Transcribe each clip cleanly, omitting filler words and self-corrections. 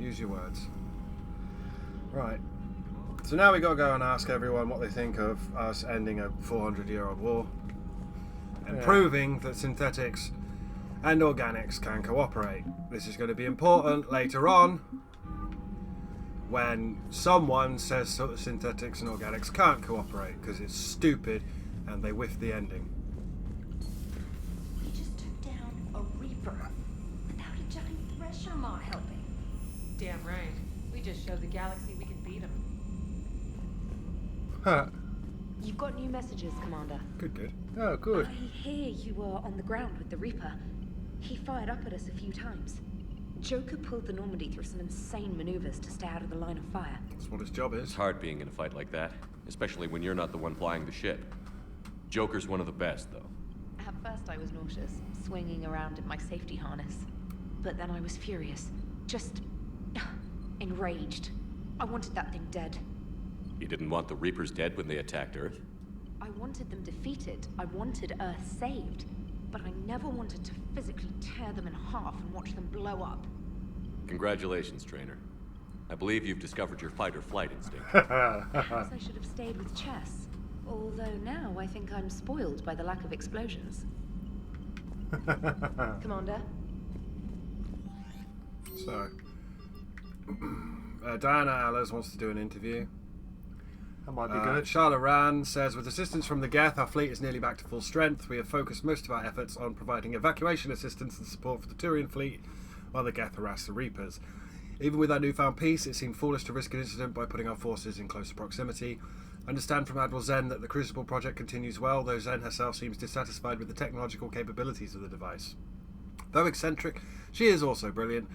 Use your words. Right. So now we got to go and ask everyone what they think of us ending a 400-year-old war and proving that synthetics and organics can cooperate. This is going to be important later on when someone says synthetics and organics can't cooperate because it's stupid and they whiffed the ending. We just took down a Reaper without a giant pressure maw helping. Damn right. We just showed the galaxy we can beat them. Huh. You've got new messages, Commander. Good. Oh, good. I hear you were on the ground with the Reaper. He fired up at us a few times. Joker pulled the Normandy through some insane maneuvers to stay out of the line of fire. That's what his job is. It's hard being in a fight like that, especially when you're not the one flying the ship. Joker's one of the best, though. At first I was nauseous, swinging around in my safety harness. But then I was furious. Just enraged. I wanted that thing dead. You didn't want the Reapers dead when they attacked Earth? I wanted them defeated. I wanted Earth saved. But I never wanted to physically tear them in half and watch them blow up. Congratulations, trainer. I believe you've discovered your fight-or-flight instinct. Perhaps I should have stayed with chess. Although now I think I'm spoiled by the lack of explosions. Commander? So, Diana Allers wants to do an interview. That might be good. Charlotte Rand says, with assistance from the Geth, our fleet is nearly back to full strength. We have focused most of our efforts on providing evacuation assistance and support for the Turian fleet while the Geth harass the Reapers. Even with our newfound peace, it seemed foolish to risk an incident by putting our forces in closer proximity. Understand from Admiral Zen that the Crucible project continues well, though Zen herself seems dissatisfied with the technological capabilities of the device. Though eccentric, she is also brilliant.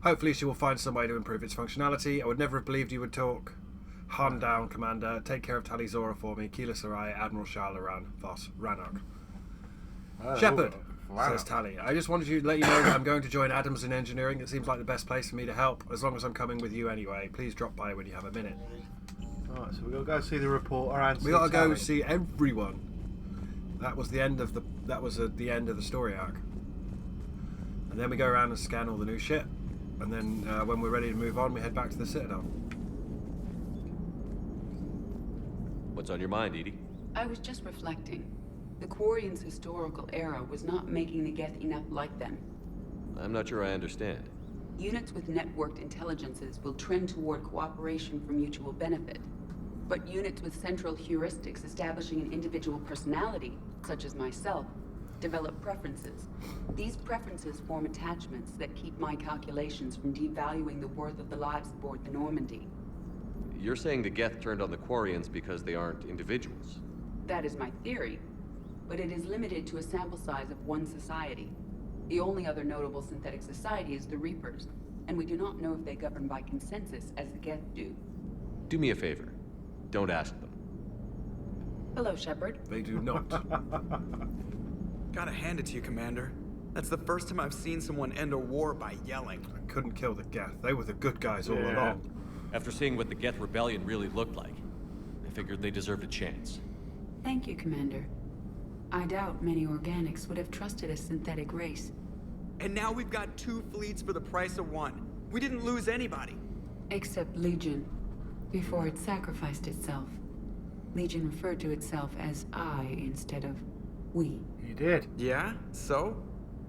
Hopefully she will find some way to improve its functionality. I would never have believed you would talk. Han down, Commander. Take care of Tali Zora for me. Keela Sarai, Admiral Shalaran, Voss, Rannoch. Shepard, says Tali. I just wanted to let you know that I'm going to join Adams in engineering. It seems like the best place for me to help, as long as I'm coming with you anyway. Please drop by when you have a minute. Alright, so we've got to go see the reporter and We got to go see everyone. That was the end of the. That was the end of the story arc. And then we go around and scan all the new shit. And then when we're ready to move on, we head back to the Citadel. What's on your mind, Edie? I was just reflecting. The Quarians' historical era was not making the Geth enough like them. I'm not sure I understand. Units with networked intelligences will trend toward cooperation for mutual benefit. But units with central heuristics establishing an individual personality, such as myself, develop preferences. These preferences form attachments that keep my calculations from devaluing the worth of the lives aboard the Normandy. You're saying the Geth turned on the Quarians because they aren't individuals? That is my theory, but it is limited to a sample size of one society. The only other notable synthetic society is the Reapers, and we do not know if they govern by consensus as the Geth do. Do me a favor. Don't ask them. Hello, Shepard. They do not. Gotta hand it to you, Commander. That's the first time I've seen someone end a war by yelling. I couldn't kill the Geth. They were the good guys all along. After seeing what the Geth Rebellion really looked like, I figured they deserved a chance. Thank you, Commander. I doubt many organics would have trusted a synthetic race. And now we've got 2 fleets for the price of 1. We didn't lose anybody. Except Legion, before it sacrificed itself. Legion referred to itself as I instead of we. You did. Yeah? So?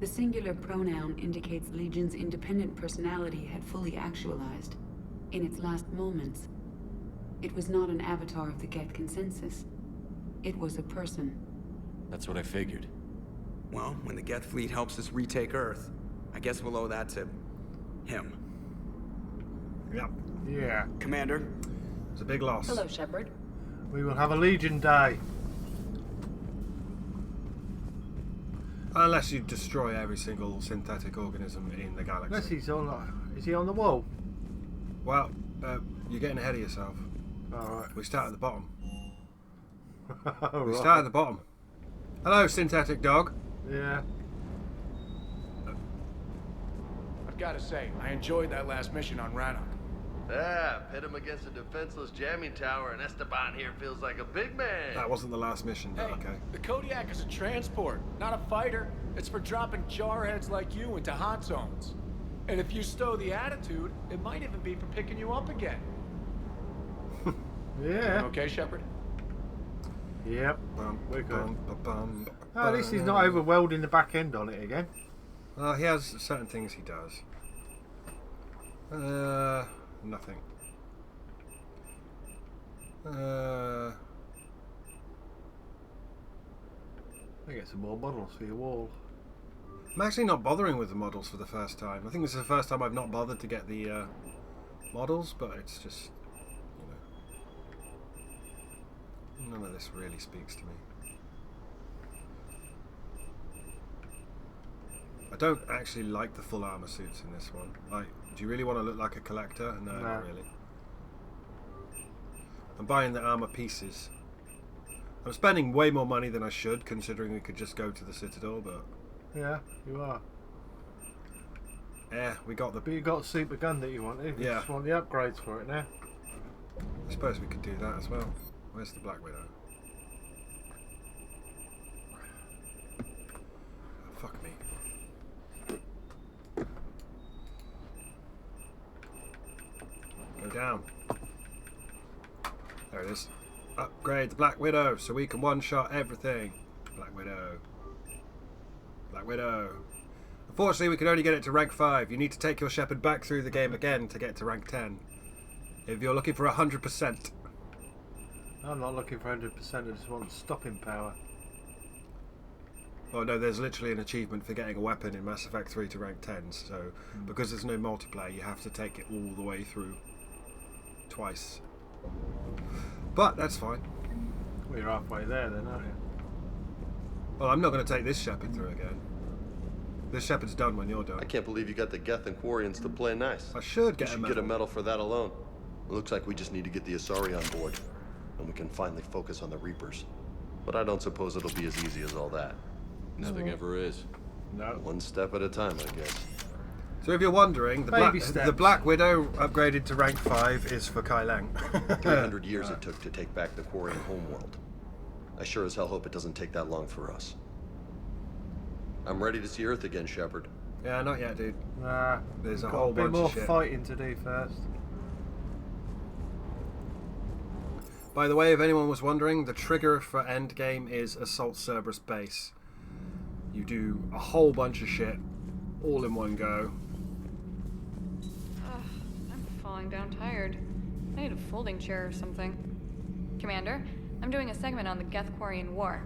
The singular pronoun indicates Legion's independent personality had fully actualized. In its last moments, it was not an avatar of the Geth consensus. It was a person. That's what I figured. Well, when the Geth fleet helps us retake Earth, I guess we'll owe that to him. Yep. Yeah. Commander? It's a big loss. Hello, Shepard. We will have a Legion Day. Unless you destroy every single synthetic organism in the galaxy. Unless he's on. Is he on the wall? Well, you're getting ahead of yourself. Alright. We start at the bottom. We Right. start at the bottom. Hello, synthetic dog. Yeah. I've got to say, I enjoyed that last mission on Rannoch. Yeah, pit him against a defenseless jamming tower, and Esteban here feels like a big man. That wasn't the last mission, but Hey, okay. the Kodiak is a transport, not a fighter. It's for dropping jarheads like you into hot zones. And if you stow the attitude, it might even be for picking you up again. Yeah. Okay, Shepard? Yep. We're good. Bum. At least he's not over welding the back end on it again. Well, he has certain things he does. Nothing. I get some more models for your wall. I'm actually not bothering with the models for the first time. I think this is the first time I've not bothered to get the models, but it's just, you know, none of this really speaks to me. I don't actually like the full armor suits in this one. Like, do you really want to look like a collector? No, not really. I'm buying the armor pieces. I'm spending way more money than I should, considering we could just go to the Citadel, but... Yeah, you are. Yeah, we got the... But you got a super gun that you wanted. You just want the upgrades for it now. I suppose we could do that as well. Where's the Black Widow? Oh, fuck me. Go down. There it is. Upgrade the Black Widow so we can one-shot everything. Black Widow. Black Widow. Unfortunately, we can only get it to rank 5. You need to take your Shepard back through the game again to get to rank 10. If you're looking for 100%. I'm not looking for 100%, I just want stopping power. Oh no, there's literally an achievement for getting a weapon in Mass Effect 3 to rank 10, so because there's no multiplayer, you have to take it all the way through. Twice. But that's fine. Well, you're halfway there then, aren't you? Well, I'm not going to take this Shepard through again. This Shepard's done when you're done. I can't believe you got the Geth and Quarians to play nice. I should get you a should medal. get a medal for that alone. It looks like we just need to get the Asari on board, and we can finally focus on the Reapers. But I don't suppose it'll be as easy as all that. Nothing ever is. No. One step at a time, I guess. So if you're wondering, the Black Widow upgraded to rank 5 is for Kai Lang. 300 years it took to take back the Quarian homeworld. I sure as hell hope it doesn't take that long for us. I'm ready to see Earth again, Shepard. Yeah, not yet, dude. Nah. There's a got whole a bit bunch more of shit. fighting to do first. By the way, if anyone was wondering, the trigger for Endgame is Assault Cerberus Base. You do a whole bunch of shit, all in one go. I'm falling down tired. I need a folding chair or something. Commander, I'm doing a segment on the Geth-Quarian War.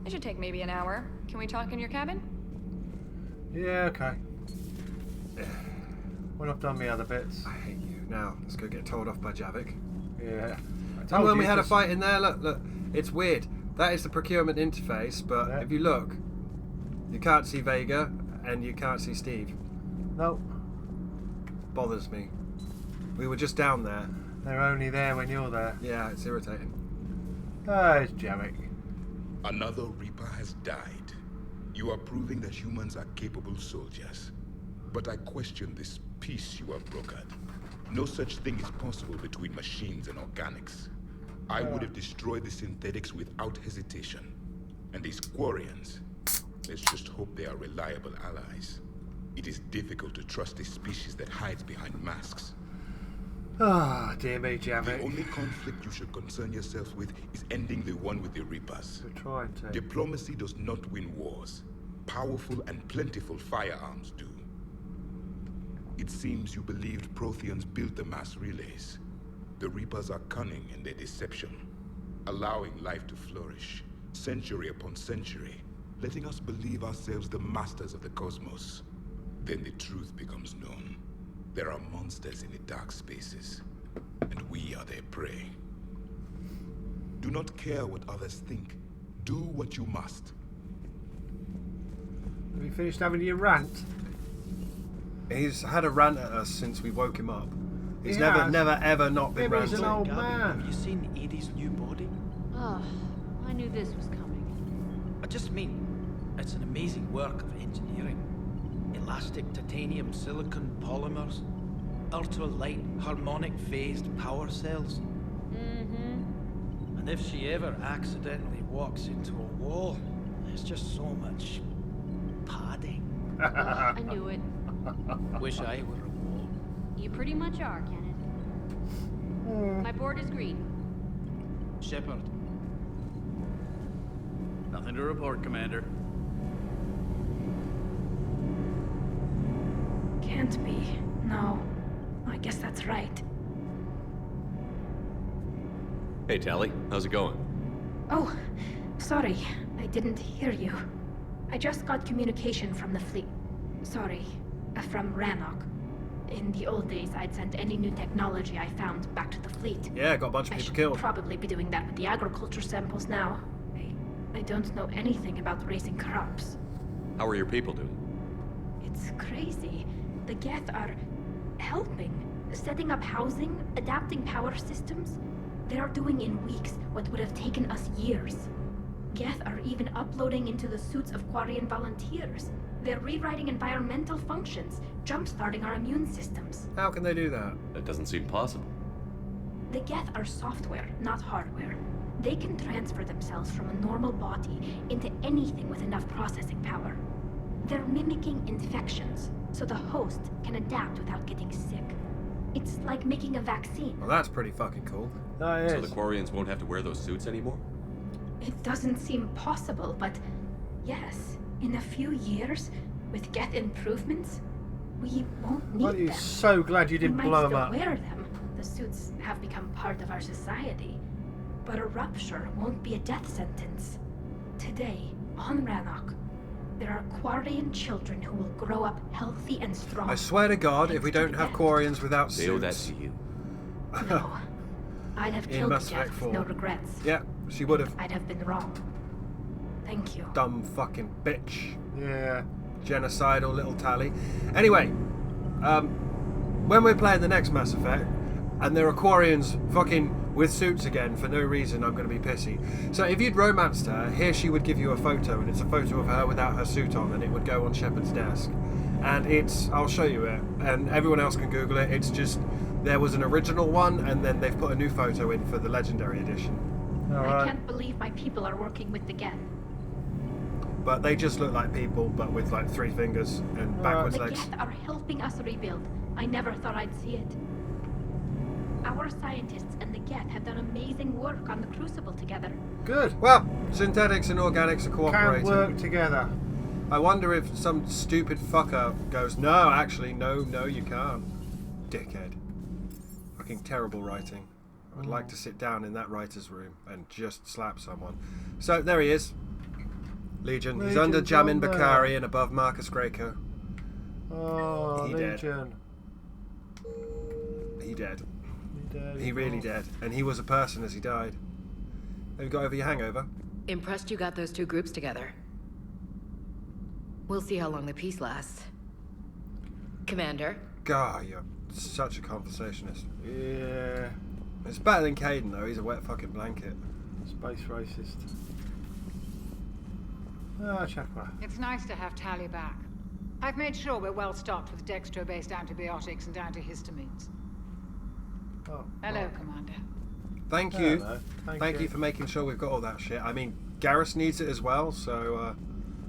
It should take maybe an hour. Can we talk in your cabin? Yeah, okay. When I've done the other bits. I hate you. Now, let's go get told off by Javik. Yeah. And when we had a fight in there, look, it's weird. That is the procurement interface, but if you look, you can't see Vega, and you can't see Steve. Nope. Bothers me. We were just down there. They're only there when you're there. Yeah, it's irritating. It's Javik. Another Reaper has died. You are proving that humans are capable soldiers. But I question this peace you have brokered. No such thing is possible between machines and organics. I would have destroyed the synthetics without hesitation. And these Quarians, let's just hope they are reliable allies. It is difficult to trust a species that hides behind masks. Ah, dear me, Javik. The only conflict you should concern yourself with is ending the one with the Reapers. We're trying to. Diplomacy does not win wars. Powerful and plentiful firearms do. It seems you believed Protheans built the mass relays. The Reapers are cunning in their deception, allowing life to flourish, century upon century, letting us believe ourselves the masters of the cosmos. Then the truth becomes known. There are monsters in the dark spaces, and we are their prey. Do not care what others think. Do what you must. Have you finished having your rant? He's had a rant at us since we woke him up. He's Yeah. never ever not been Maybe he's ranting. an old Gabby, man. have you seen Edie's new body? Oh, I knew this was coming. I just mean, it's an amazing work of engineering. Elastic titanium silicon polymers, ultra-light harmonic phased power cells. Mm-hmm. And if she ever accidentally walks into a wall, there's just so much padding. I knew it. Wish I were a wall. You pretty much are, Kenneth. My board is green. Shepard. Nothing to report, Commander. Can't be. No. I guess that's right. Hey, Tally. How's it going? Oh, sorry. I didn't hear you. I just got communication from the fleet. Sorry. From Rannoch. In the old days, I'd sent any new technology I found back to the fleet. Yeah, got a bunch of people killed. Probably be doing that with the agriculture samples now. I don't know anything about raising crops. How are your people doing? It's crazy. The Geth are helping. Setting up housing, adapting power systems. They are doing in weeks what would have taken us years. Geth are even uploading into the suits of Quarian volunteers. They're rewriting environmental functions, jump-starting our immune systems. How can they do that? That doesn't seem possible. The Geth are software, not hardware. They can transfer themselves from a normal body into anything with enough processing power. They're mimicking infections, so the host can adapt without getting sick. It's like making a vaccine. Well, that's pretty fucking cool. So the Quarians won't have to wear those suits anymore? It doesn't seem possible, but yes, in a few years, with Geth improvements, we won't need Aren't you them. so glad you didn't we blow might them still up? wear them. The suits have become part of our society. But a rupture won't be a death sentence. Today, on Rannoch, there are Quarian children who will grow up healthy and strong. I swear to God, if we don't have Quarians without suits... They owe that to you. No. I'd have In killed Mass the Effect Geth 4. with no regrets. Yeah, she would have. I'd have been wrong. Thank you. Dumb fucking bitch. Yeah. Genocidal little Tally. Anyway, when we're playing the next Mass Effect, and there are Quarians fucking with suits again for no reason, I'm going to be pissy. So if you'd romanced her, here she would give you a photo, and it's a photo of her without her suit on, and it would go on Shepard's desk. And it's, I'll show you it, and everyone else can Google it. It's just, there was an original one, and then they've put a new photo in for the Legendary Edition. I can't believe my people are working with the Geth. But they just look like people, but with like 3 fingers and backwards The legs. Geth are helping us rebuild. I never thought I'd see it. Our scientists and the Geth have done amazing work on the Crucible together. Good. Well, synthetics and organics are cooperating. Can work together. I wonder if some stupid fucker goes, no, actually, no, you can't. Dickhead. Fucking terrible writing. I would like to sit down in that writer's room and just slap someone. So, there he is. Legion. He's under Jamin Bakari and above Marcus Greco. Oh, He Legion. He dead. Dead. He really dead. And he was a person as he died. Have you got over your hangover? Impressed you got those 2 groups together. We'll see how long the peace lasts. Commander? God, you're such a conversationist. Yeah. It's better than Caden, though. He's a wet fucking blanket. Space racist. Ah, Chakra. It's nice to have Tally back. I've made sure we're well stocked with dextro-based antibiotics and antihistamines. Oh, Hello, right. Commander. Thank you. Hello. Thank you for making sure we've got all that shit. I mean, Garrus needs it as well, so...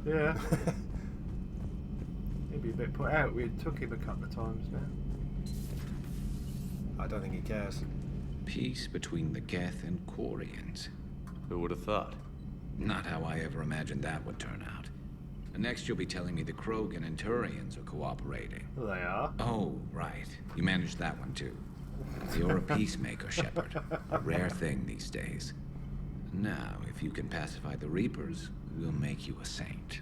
Yeah. He'd be a bit put out. We took him a couple of times now. I don't think he cares. Peace between the Geth and Quarians. Who would have thought? Not how I ever imagined that would turn out. And next you'll be telling me the Krogan and Turians are cooperating. Well, they are. Oh, right. You managed that one too. You're a peacemaker, Shepard. A rare thing these days. Now, if you can pacify the Reapers, we'll make you a saint.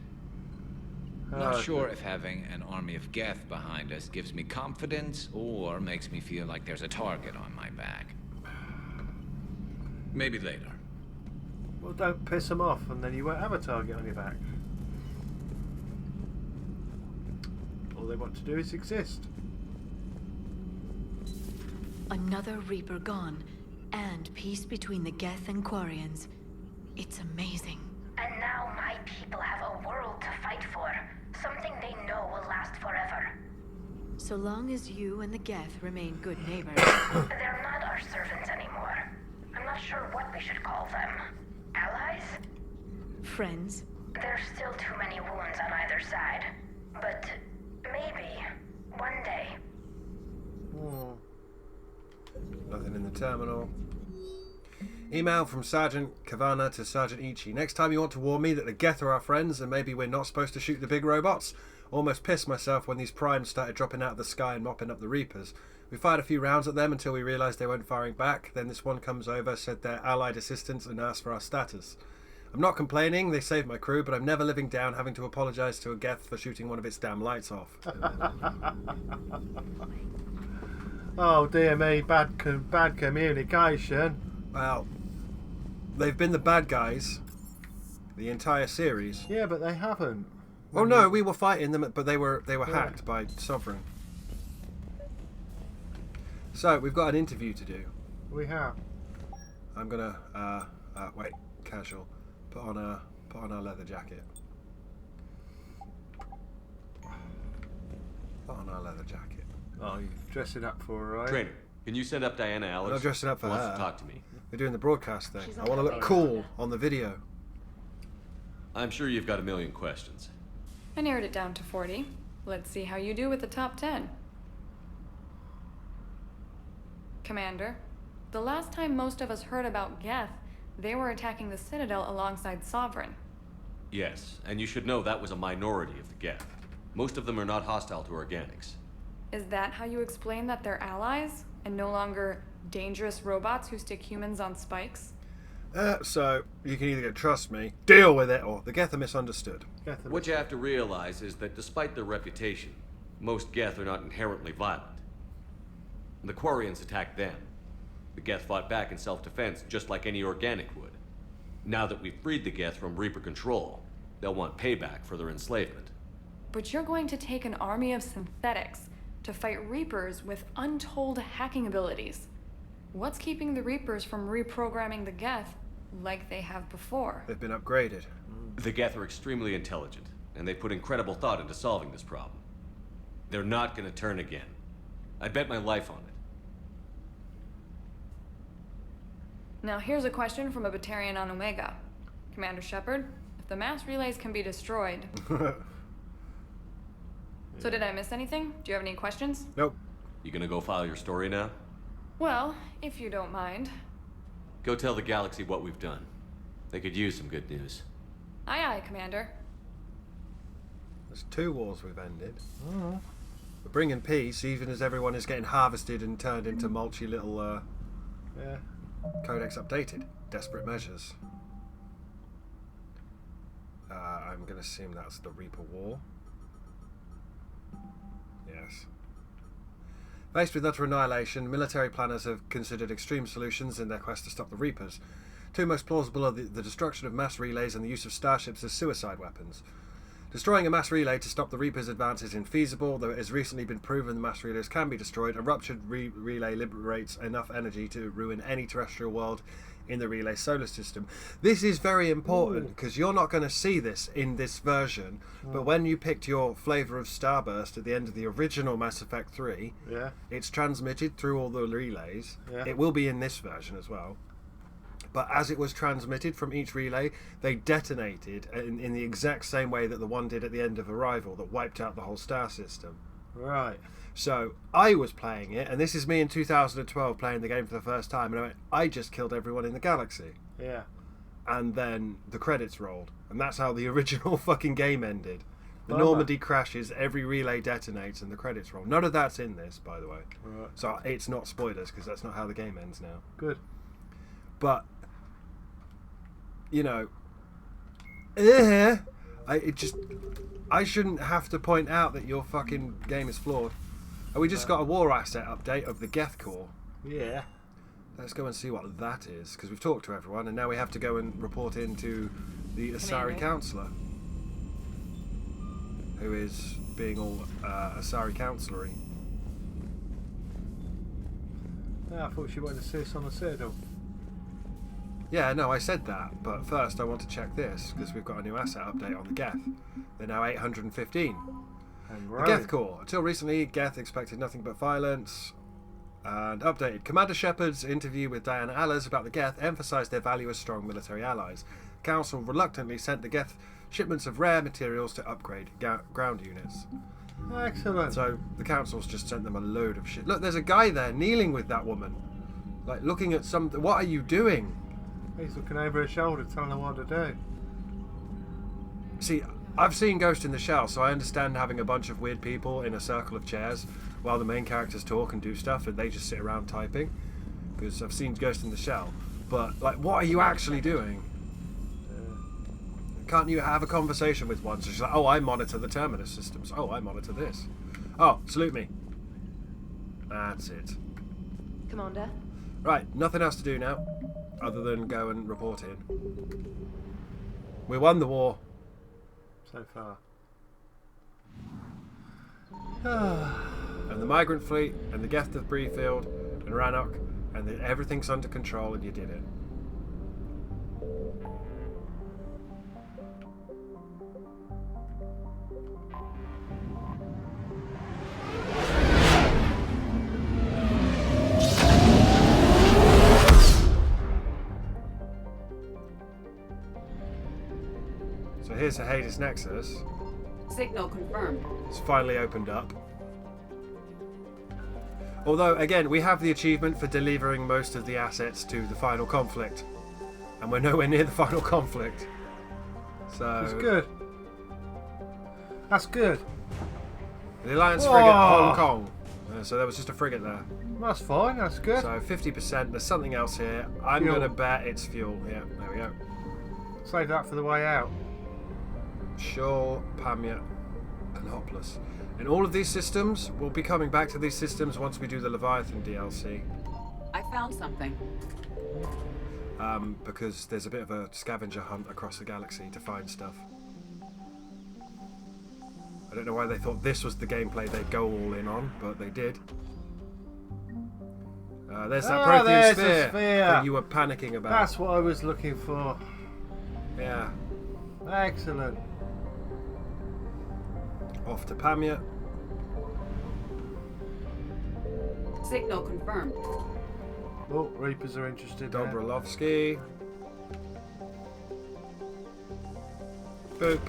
Not sure if having an army of Geth behind us gives me confidence or makes me feel like there's a target on my back. Maybe later. Well, don't piss them off, and then you won't have a target on your back. All they want to do is exist. Another Reaper gone, and peace between the Geth and Quarians. It's amazing. And now my people have a world to fight for. Something they know will last forever. So long as you and the Geth remain good neighbors. They're not our servants anymore. I'm not sure what we should call them. Allies? Friends. There's still too many wounds on either side. But maybe One day. Nothing in the terminal. Email from Sergeant Kavana to Sergeant Ichi. Next time you want to warn me that the Geth are our friends and maybe we're not supposed to shoot the big robots. Almost pissed myself when these primes started dropping out of the sky and mopping up the Reapers. We fired a few rounds at them until we realised they weren't firing back. Then this one comes over, said they're allied assistants and asked for our status. I'm not complaining, they saved my crew, but I'm never living down having to apologise to a Geth for shooting one of its damn lights off. Oh dear me, bad communication. Well, they've been the bad guys the entire series. Yeah, but they haven't. Oh no, we were fighting them, but they were hacked by Sovereign. So we've got an interview to do. We have. I'm gonna wait, casual. Put on our leather jacket. Put on our leather jacket. Oh, you're dressing up for her, right? Trainer, can you send up Diana Alex? I'm not dressing up for Who her. wants to talk to me? We're doing the broadcast thing. I want to look cool on the video. I'm sure you've got a million questions. I narrowed it down to 40. Let's see how you do with the top 10. Commander, the last time most of us heard about Geth, they were attacking the Citadel alongside Sovereign. Yes, and you should know that was a minority of the Geth. Most of them are not hostile to organics. Is that how you explain that they're allies, and no longer dangerous robots who stick humans on spikes? So, you can either trust me, deal with it, or the Geth are misunderstood. What you have to realize is that despite their reputation, most Geth are not inherently violent. The Quarians attacked them. The Geth fought back in self-defense, just like any organic would. Now that we've freed the Geth from Reaper control, they'll want payback for their enslavement. But you're going to take an army of synthetics to fight Reapers with untold hacking abilities. What's keeping the Reapers from reprogramming the Geth like they have before? They've been upgraded. The Geth are extremely intelligent, and they put incredible thought into solving this problem. They're not gonna turn again. I bet my life on it. Now here's a question from a Batarian on Omega. Commander Shepard, if the mass relays can be destroyed... So did I miss anything? Do you have any questions? Nope. You gonna go file your story now? Well, if you don't mind. Go tell the galaxy what we've done. They could use some good news. Aye aye, Commander. There's 2 wars we've ended. We're bringing peace, even as everyone is getting harvested and turned into mulchy little, Codex updated. Desperate measures. I'm going to assume that's the Reaper War. Yes. Faced with utter annihilation, military planners have considered extreme solutions in their quest to stop the Reapers. 2 most plausible are the destruction of mass relays and the use of starships as suicide weapons. Destroying a mass relay to stop the Reapers' advance is infeasible, though it has recently been proven the mass relays can be destroyed. A ruptured relay liberates enough energy to ruin any terrestrial world in the relay solar system. This is very important because you're not going to see this in this version, but when you picked your flavour of Starburst at the end of the original Mass Effect 3, it's transmitted through all the relays. It will be in this version as well. But as it was transmitted from each relay, they detonated in the exact same way that the one did at the end of Arrival, that wiped out the whole star system. Right. So I was playing it, and this is me in 2012 playing the game for the first time, and I just killed everyone in the galaxy. Yeah. And then the credits rolled, and that's how the original fucking game ended. The Bummer. Normandy crashes, every relay detonates, and the credits roll. None of that's in this, by the way. Right. So it's not spoilers, because that's not how the game ends now. Good. But, you know, I shouldn't have to point out that your fucking game is flawed. And we just got a war asset update of the Geth Core. Yeah. Let's go and see what that is, because we've talked to everyone, and now we have to go and report in to the Asari Councillor, who is being all Asari Councillory. Yeah, I thought she wanted to see us on the Citadel. Yeah, no, I said that, but first I want to check this, because we've got a new asset update on the Geth. They're now 815. The Geth Core. Until recently, Geth expected nothing but violence. And updated. Commander Shepard's interview with Diana Allers about the Geth emphasised their value as strong military allies. Council reluctantly sent the Geth shipments of rare materials to upgrade ground units. Excellent. So the council's just sent them a load of shit. Look, there's a guy there kneeling with that woman. Like, looking at something. What are you doing? He's looking over his shoulder, telling her what to do. See, I've seen Ghost in the Shell, so I understand having a bunch of weird people in a circle of chairs while the main characters talk and do stuff, and they just sit around typing. Because I've seen Ghost in the Shell. But, like, what are you actually doing? Can't you have a conversation with one? So she's like, oh, I monitor the terminus systems. Oh, I monitor this. Oh, salute me. That's it. Commander? Right, nothing else to do now, other than go and report in. We won the war. So far. And the migrant fleet, and the Geth of Breefield, and Rannoch, and everything's under control, and you did it. So here's the Hades Nexus. Signal confirmed. It's finally opened up. Although, again, we have the achievement for delivering most of the assets to the final conflict. And we're nowhere near the final conflict. So... That's good. That's good. The Alliance frigate, Hong Kong. So there was just a frigate there. That's fine, that's good. So 50%, there's something else here. I'm going to bet it's fuel. Yeah, there we go. Save that for the way out. Sure, Pamya, and Hopless. In all of these systems, we'll be coming back to these systems once we do the Leviathan DLC. I found something. Because there's a bit of a scavenger hunt across the galaxy to find stuff. I don't know why they thought this was the gameplay they'd go all in on, but they did. There's that Prothean sphere that you were panicking about. That's what I was looking for. Yeah. Excellent. Off to Pamya. Signal confirmed. Oh, Reapers are interested. Dobrolovsky. Boop.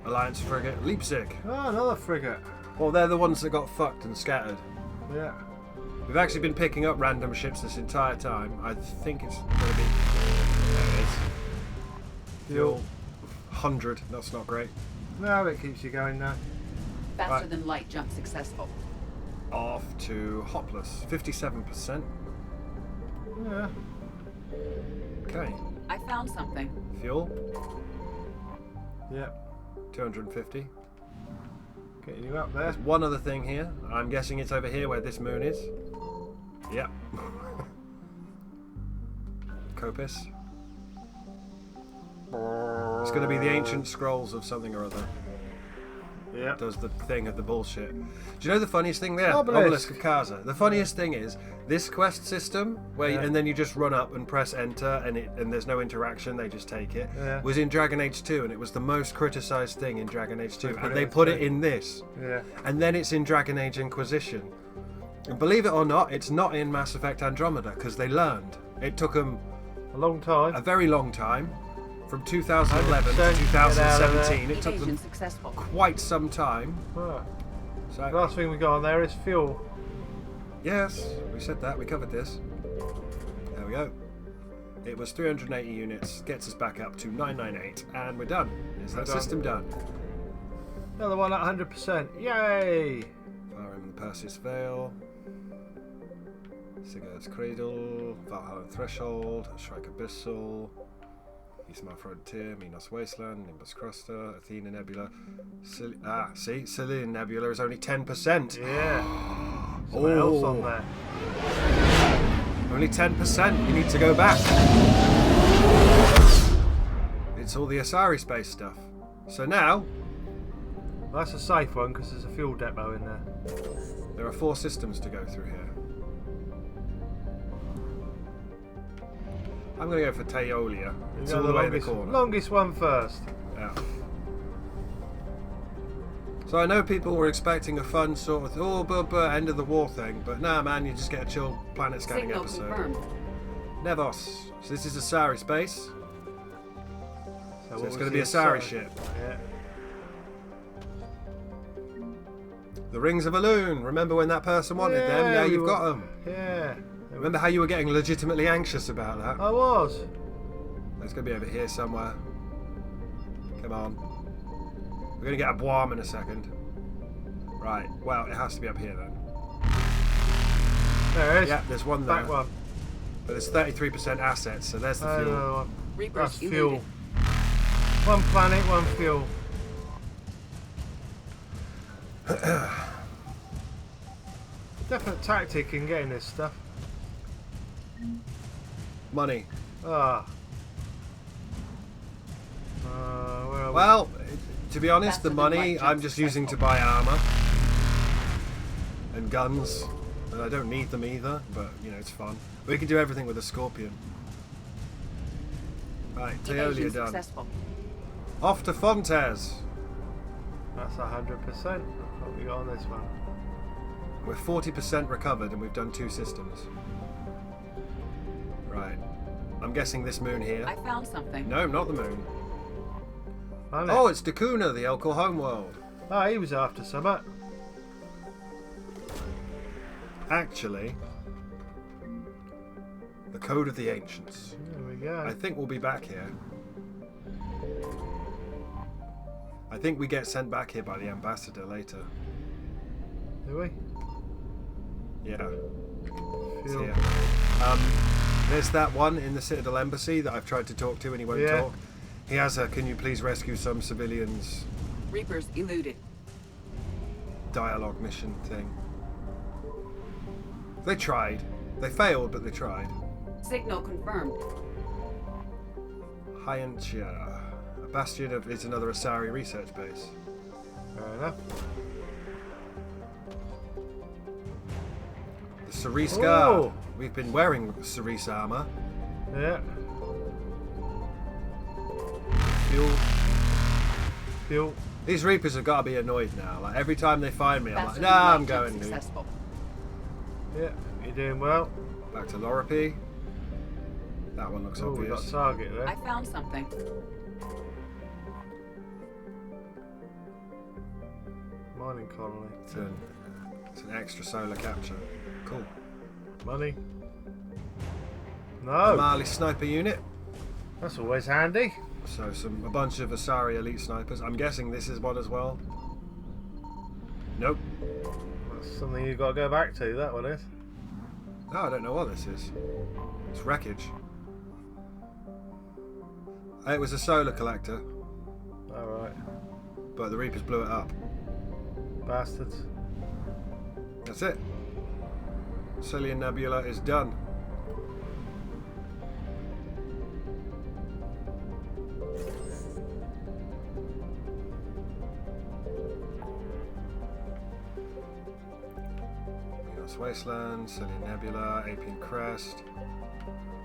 Alliance frigate, Leipzig. Oh, another frigate. Well, they're the ones that got fucked and scattered. Yeah. We've actually been picking up random ships this entire time. I think it's going to be... There it is. Fuel. 100. That's not great. No, it keeps you going now. Faster than light jump successful. Off to Hopless. 57%. Yeah. Okay. I found something. Fuel. Yep. 250. Getting you up there. There's one other thing here. I'm guessing it's over here where this moon is. Yep. Copis. It's going to be the ancient scrolls of something or other. Yeah. Does the thing of the bullshit. Do you know the funniest thing there? Obelisk of Kaza. The funniest thing is this quest system where and then you just run up and press enter and there's no interaction, they just take it. Yeah. Was in Dragon Age 2 and it was the most criticized thing in Dragon Age 2 and they put it in this. Yeah. And then it's in Dragon Age Inquisition. And believe it or not, it's not in Mass Effect Andromeda because they learned. It took them a long time. A very long time. From 2011 to 2017, it took them quite some time. Oh. So, last thing we got on there is fuel. Yes, we said that. We covered this. There we go. It was 380 units, gets us back up to 998, and we're done. Is that system done? Another one at 100%. Yay! Firing the Perseus Veil. Sigurd's Cradle. Valhalla Threshold. Shrike Abyssal. Isma Frontier, Minos Wasteland, Nimbus Cluster, Athena Nebula. Selene Nebula is only 10%. Yeah. Something else on there. Only 10%. You need to go back. It's all the Asari space stuff. So now... That's a safe one because there's a fuel depot in there. There are 4 systems to go through here. I'm going to go for Taiolia. It's all the way in the corner. Longest one first. Yeah. So I know people were expecting a fun sort of end of the war thing, but nah, man, you just get a chill planet scanning Signal episode. confirmed. Nevos. So this is Asari space. So it's going to be a Asari ship. Yeah. The Rings of Elune. Remember when that person wanted them? Now you've got them. Yeah. Remember how you were getting legitimately anxious about that? I was. It's going to be over here somewhere. Come on. We're going to get a Boam in a second. Right. Well, it has to be up here then. There it is. Yeah, there's one there. Back one. But there's 33% assets, so there's the fuel. That's fuel. One planet, one fuel. Definite tactic in getting this stuff. Money. Ah. Well, to be honest, the money I'm just using to buy armor and guns. And I don't need them either, but you know, it's fun. We can do everything with a Scorpion. Right, Teolia done. Successful. Off to Fontes. That's 100%. What we got on this one? We're 40% recovered and we've done 2 systems. Right. I'm guessing this moon here. I found something. No, not the moon. Oh, it's Dakuna, the Elkor homeworld. Oh, he was after something. Actually, the Code of the Ancients. There we go. I think we'll be back here. I think we get sent back here by the ambassador later. Do we? Yeah. It's Fuel. here. There's that one in the Citadel Embassy that I've tried to talk to and he won't talk. He has a "can you please rescue some civilians" Reapers eluded. dialogue mission thing. They tried. They failed, but they tried. Signal confirmed. Hyantia. A bastion of is another Asari research base. Fair enough. The Cerise Guard. We've been wearing Cerise armor. Yeah. Fuel. Fuel. These Reapers have got to be annoyed now. Like every time they find me, I'm like, nah, I'm going new. Yeah, you're doing well. Back to Loropi. That one looks We obvious. got target there. I found something. Mining colony. It's an extra solar capture. Cool. Money. No. Mali sniper unit. That's always handy. So a bunch of Asari elite snipers. I'm guessing this is one as well. Nope. That's something you've got to go back to, that one is. No, I don't know what this is. It's wreckage. It was a solar collector. Alright. But the Reapers blew it up. Bastards. That's it. Cillian Nebula is done. Eos Wasteland, Cillian Nebula, Apian Crest.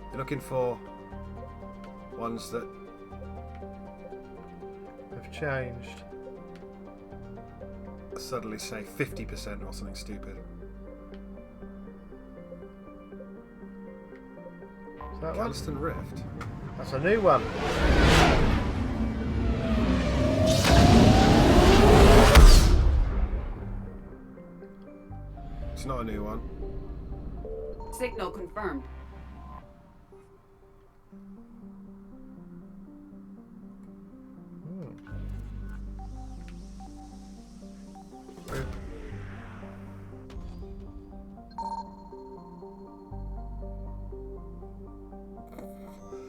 You're looking for ones that have changed. Suddenly say 50% or something stupid. Is that one? Calliston Rift. That's a new one. It's not a new one. Signal confirmed.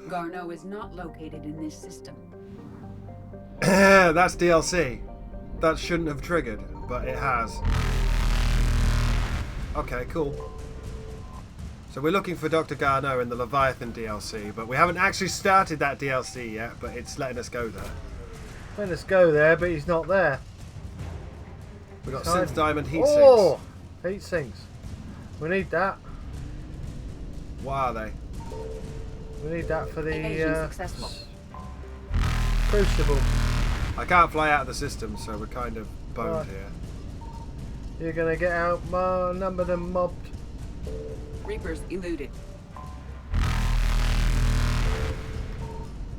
Garneau is not located in this system. That's DLC. That shouldn't have triggered, but it has. Okay, cool. So we're looking for Dr. Garneau in the Leviathan DLC, but we haven't actually started that DLC yet, but it's letting us go there. Let us go there, but he's not there. We got Synth Diamond heat Oh! sinks. Heat sinks. We need that. What are they? We need that for the successful. Crucible. I can't fly out of the system, so we're kind of boned here. You're gonna get out numbered and mobbed. Reapers eluded.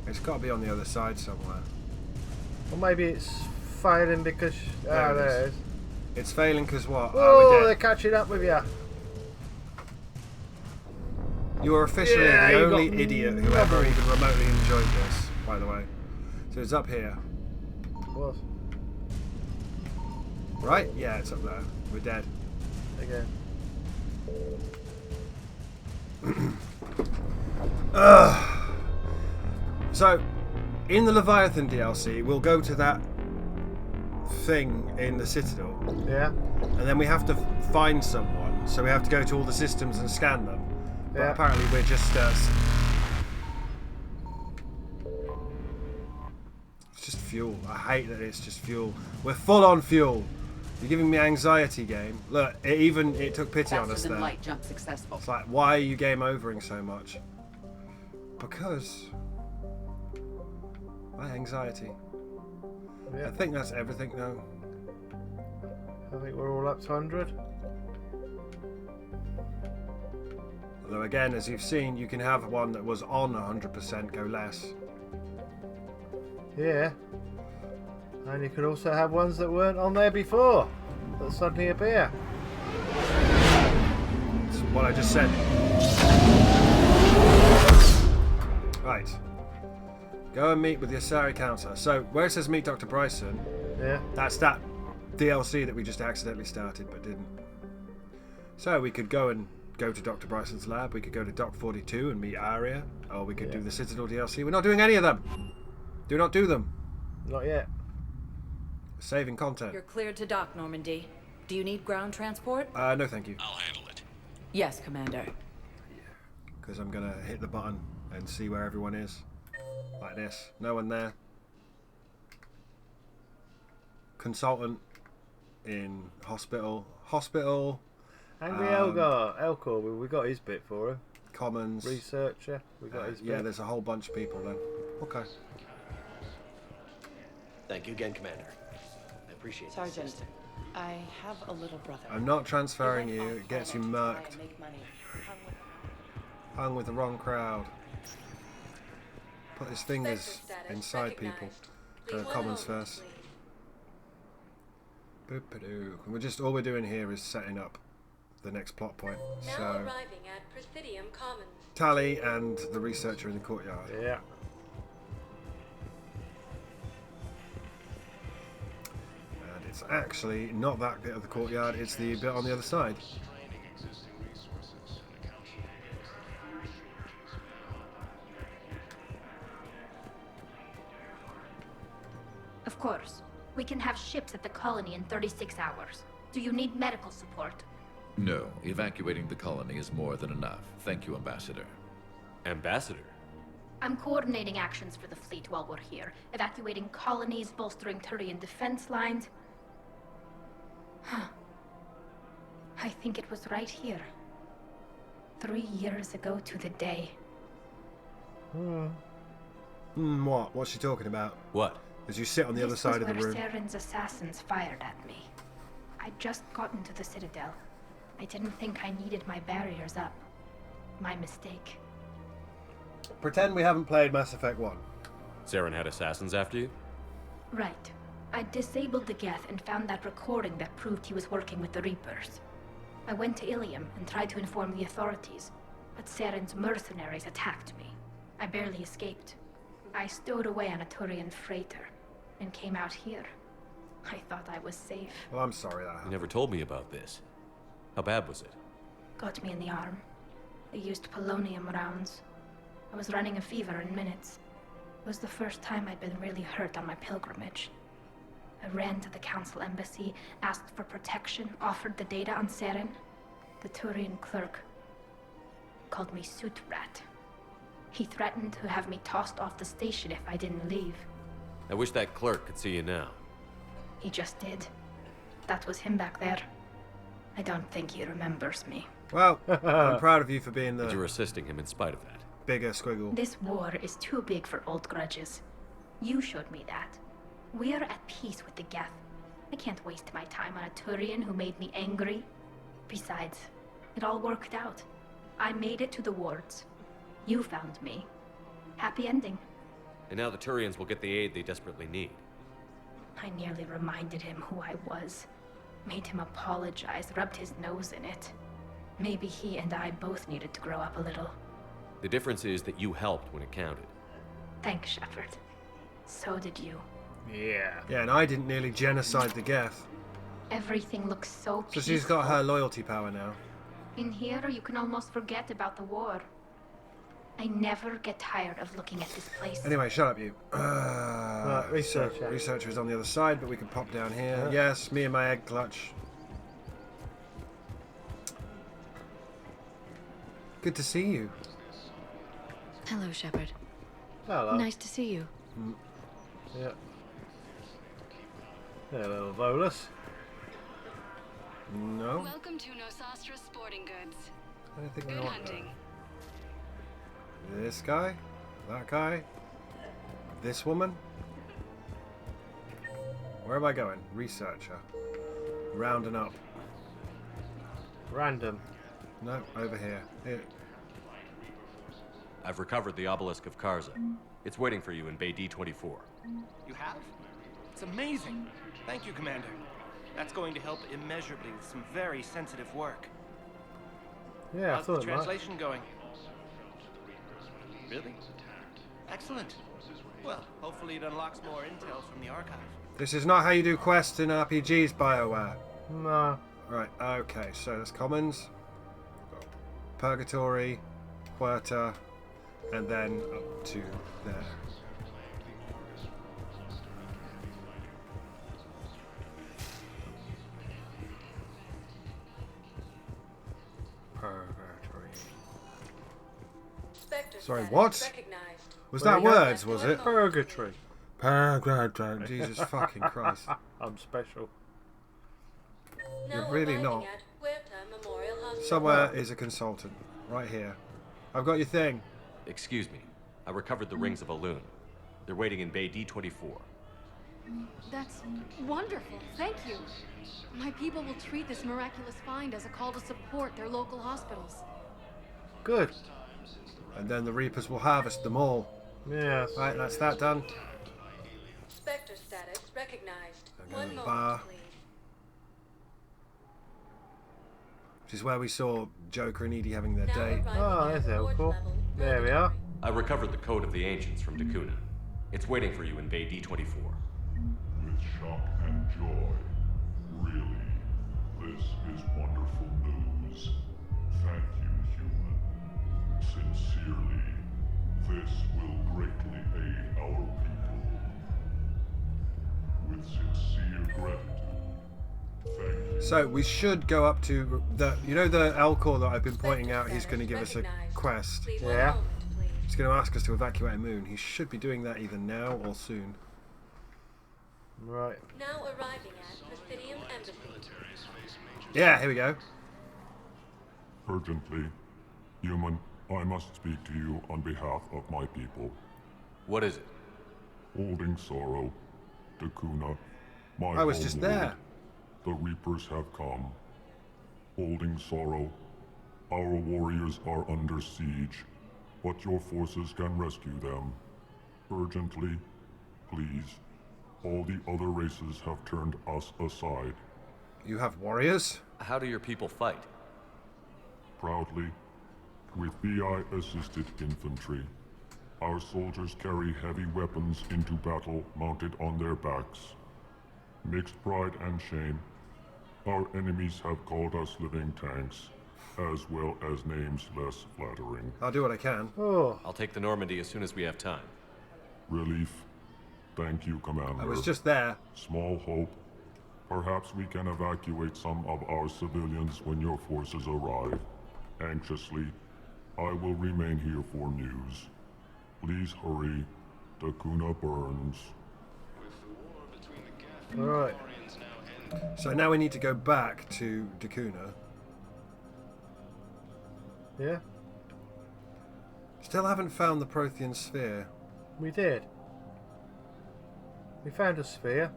It's got to be on the other side somewhere. Or maybe it's failing because... There there it it is. is. It's failing because what? Oh, we're they're dead. catching up with you. You are officially Yeah, the you only got idiot who ever nobbled. even remotely enjoyed this, by the way. So it's up here. What? Right? Yeah, it's up there. We're dead. Again. So, in the Leviathan DLC, we'll go to that thing in the Citadel. Yeah. And then we have to find someone. So we have to go to all the systems and scan them. But Yeah. apparently we're just... it's just fuel. I hate that it's just fuel. We're full on fuel. You're giving me anxiety, game. Look, it took pity on us Faster there. than light jump successful. It's like, why are you game overing so much? Because my anxiety. Yeah. I think that's everything though. I think we're all up to 100. Although again, as you've seen, you can have one that was on 100% go less. Yeah. And you could also have ones that weren't on there before that suddenly appear. That's what I just said. Right. Go and meet with the Asari Council. So, where it says meet Dr. Bryson, yeah, that's that DLC that we just accidentally started but didn't. So, we could go to Dr. Bryson's lab, we could go to Doc 42 and meet Arya, or we could do the Citadel DLC. We're not doing any of them! Do not do them! Not yet. Saving content. You're cleared to dock, Normandy. Do you need ground transport? No thank you. I'll handle it. Yes, Commander. Because I'm gonna hit the button and see where everyone is. Like this. No one there. Consultant in hospital. Hospital. Angry Elcor, we got his bit for him. Commons. Researcher, we got his bit. Yeah, there's a whole bunch of people then. Okay. Thank you again, Commander. I appreciate it. Sergeant, I have a little brother. I'm not transferring you. It gets you murked. Hung with the wrong crowd. Put his fingers inside people. Go to Commons first. Boop-a-doo. All we're doing here is setting up the next plot point. Now So, arriving at Presidium Commons. Tally and the researcher in the courtyard. Yeah. And it's actually not that bit of the courtyard, it's the bit on the other side. Of course. We can have ships at the colony in 36 hours. Do you need medical support? No, evacuating the colony is more than enough. Thank you, Ambassador. Ambassador? I'm coordinating actions for the fleet while we're here. Evacuating colonies, bolstering Turian defense lines. I think it was right here. 3 years ago to the day. What? What's she talking about? What? As you sit on the other side of the room. This was where Saren's assassins fired at me. I'd just gotten to the Citadel. I didn't think I needed my barriers up. My mistake. Pretend we haven't played Mass Effect 1. Saren had assassins after you? Right. I disabled the Geth and found that recording that proved he was working with the Reapers. I went to Ilium and tried to inform the authorities, but Saren's mercenaries attacked me. I barely escaped. I stowed away on a Turian freighter and came out here. I thought I was safe. Well, I'm sorry that happened. You never told me about this. How bad was it? Got me in the arm. They used polonium rounds. I was running a fever in minutes. It was the first time I'd been really hurt on my pilgrimage. I ran to the council embassy, asked for protection, offered the data on Saren. The Turian clerk called me Soot Rat. He threatened to have me tossed off the station if I didn't leave. I wish that clerk could see you now. He just did. That was him back there. I don't think he remembers me. Well, I'm proud of you for being the... But you're assisting him in spite of that. Bigger squiggle. This war is too big for old grudges. You showed me that. We're at peace with the Geth. I can't waste my time on a Turian who made me angry. Besides, it all worked out. I made it to the wards. You found me. Happy ending. And now the Turians will get the aid they desperately need. I nearly reminded him who I was. Made him apologize, rubbed his nose in it. Maybe he and I both needed to grow up a little. The difference is that you helped when it counted. Thanks, Shepard. So did you. Yeah. Yeah, and I didn't nearly genocide the Geth. Everything looks so peaceful. So she's got her loyalty power now. In here, you can almost forget about the war. I never get tired of looking at this place. Anyway, shut up, you. Right, researcher. Researcher is on the other side, but we can pop down here. Yes, me and my egg clutch. Good to see you. Hello, Shepard. Hello. Nice to see you. Yeah. Yeah, little Volus. No. Welcome to Nosastra Sporting Goods. I don't think we Good want hunting. This guy, that guy, this woman. Where am I going? Researcher. Rounding up. Random. No, over here. Here. I've recovered the obelisk of Karza. It's waiting for you in Bay D-24. You have? It's amazing. Thank you, Commander. That's going to help immeasurably with some very sensitive work. Yeah, I How's thought the it might. translation going? Really? Excellent. Well, hopefully it unlocks more intel from the archive. This is not how you do quests in RPGs, BioWare. No. Right, okay, so there's Commons, Purgatory, Huerta, and then up to there. Purgatory. Sorry, what? Was that words, was it? Purgatory. Purgatory. Jesus fucking Christ. I'm special. You're really not. Somewhere is a consultant. Right here. I've got your thing. Excuse me. I recovered the rings of Elune. They're waiting in Bay D-24. That's wonderful. Thank you. My people will treat this miraculous find as a call to support their local hospitals. Good. And then the Reapers will harvest them all. Yes. Right, that's that done. Spectre status recognized. I'm One going moment, bar. please. Which is where we saw Joker and Edie having their date. Oh, that's helpful. There we are. I recovered the Code of the Ancients from Dakuna. It's waiting for you in Bay D-24. With shock and joy. Really, this is wonderful news. Thank you, human. Sincerely, this will greatly aid our people. With sincere gratitude, thank you. So we should go up to the, you know, the Elcor that I've been pointing out. He's going to give us a quest. Yeah. He's going to ask us to evacuate a moon. He should be doing that either now or soon. Right. Now arriving at Presidium Embassy. Yeah, here we go. Urgently, human, I must speak to you on behalf of my people. What is it? Holding sorrow, Dakuna, my I was just homeworld. there. The Reapers have come. Holding sorrow, our warriors are under siege, but your forces can rescue them. Urgently, please. All the other races have turned us aside. You have warriors? How do your people fight? Proudly, with BI-assisted infantry. Our soldiers carry heavy weapons into battle mounted on their backs. Mixed pride and shame, our enemies have called us living tanks, as well as names less flattering. I'll do what I can. Oh. I'll take the Normandy as soon as we have time. Relief. Thank you, Commander. I was just there. Small hope. Perhaps we can evacuate some of our civilians when your forces arrive. Anxiously, I will remain here for news. Please hurry. Dakuna burns. Alright. So now we need to go back to Dakuna. Yeah. Still haven't found the Prothean sphere. We did. We found a sphere.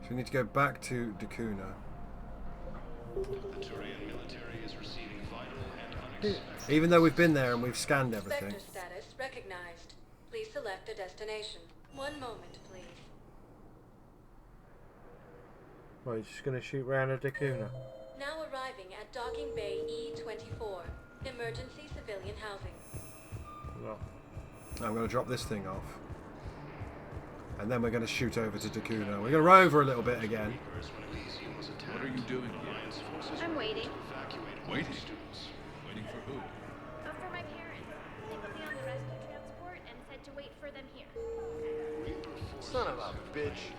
So we need to go back to Dakuna. The Turian military is receiving vital and Even though we've been there and we've scanned everything. Spectre status recognized. Please select a destination. 1 moment, please. Well, you're just going to shoot round a Dakuna. Now arriving at Docking Bay E24. Emergency civilian housing. Well, I'm going to drop this thing off. And then we're going to shoot over to Dakuna. We're going to rover a little bit again. What are you doing here? I'm waiting. Waiting? Waiting for who? For my parents. They put me on the rescue transport and said to wait for them here. Son of a bitch.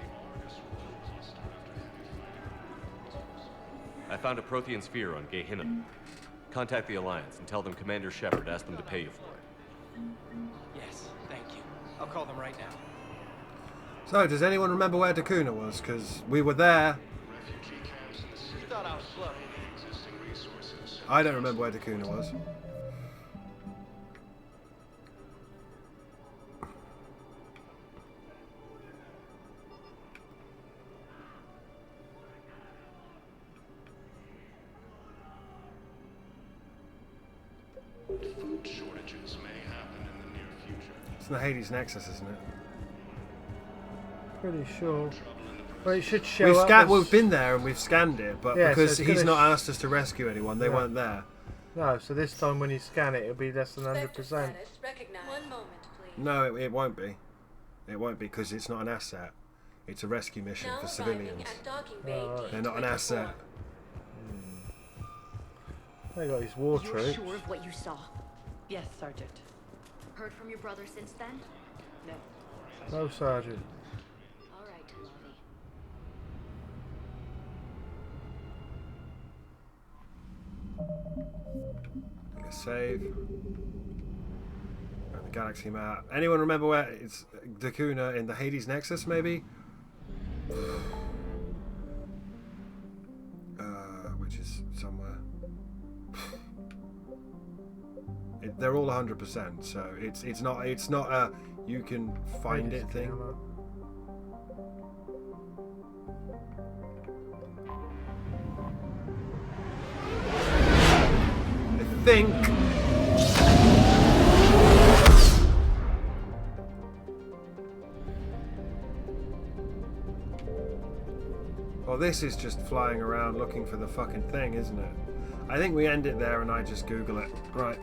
I found a Prothean sphere on Gehinnom. Contact the Alliance and tell them Commander Shepard asked them to pay you for it. Yes, thank you. I'll call them right now. So, does anyone remember where Dakuna was? Because we were there. You thought I was slow. I don't remember where Dakuna was. Food shortages may happen in the near future. It's in the Hades Nexus, isn't it? pretty sure. Well, it should show up as... We've been there and we've scanned it, but yeah, because so he's not asked us to rescue anyone, they weren't there. No, so this time when you scan it, it'll be less than 100%. No, it won't be. It won't be because it's not an asset. It's a rescue mission for civilians. They're not an asset. They got his war You're troops. sure of what you saw? Yes, Sergeant. Heard from your brother since then? No. No, Sergeant. All right, Lovey. Take a save. And the galaxy map. Anyone remember where it's Dakuna in the Hades Nexus, maybe? Which is somewhere. They're all 100%, so it's not a you can find it thing. I think. Well, this is just flying around looking for the fucking thing, isn't it? I think we end it there and I just Google it. Right.